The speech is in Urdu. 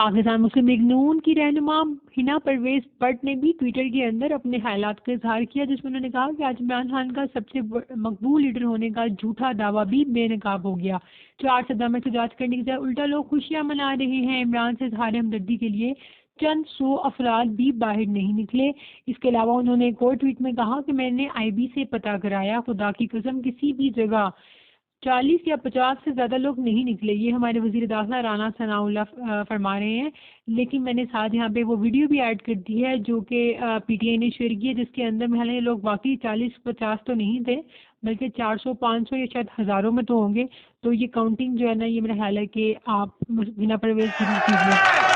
پاکستان مسلم لیگ نون کی رہنما ہنا پرویز بٹ نے بھی ٹویٹر کے اندر اپنے خیالات کا اظہار کیا، جس میں انہوں نے کہا کہ آج عمران خان کا سب سے مقبول لیڈر ہونے کا جھوٹا دعویٰ بھی بے نقاب ہو گیا۔ 4 صدام احتجاج کرنے کے بجائے الٹا لوگ خوشیاں منا رہے ہیں۔ عمران سے اظہار ہمدردی کے لیے چند 100 افراد بھی باہر نہیں نکلے۔ اس کے علاوہ انہوں نے ایک اور ٹویٹ میں کہا کہ میں نے آئی بی سے پتہ کرایا، خدا کی قسم کسی بھی جگہ 40 یا 50 سے زیادہ لوگ نہیں نکلے۔ یہ ہمارے وزیر داخلہ رانا ثناء اللہ فرما رہے ہیں، لیکن میں نے ساتھ یہاں پہ وہ ویڈیو بھی ایڈ کر دی ہے جو کہ پی ٹی آئی نے شیئر کی ہے، جس کے اندر محل یہ لوگ واقعی 40-50 تو نہیں تھے، بلکہ 400 500 یا شاید ہزاروں میں تو ہوں گے۔ تو یہ کاؤنٹنگ جو ہے نا، یہ میرا خیال ہے کہ آپ ہنا پرویز ضرور کیجیے۔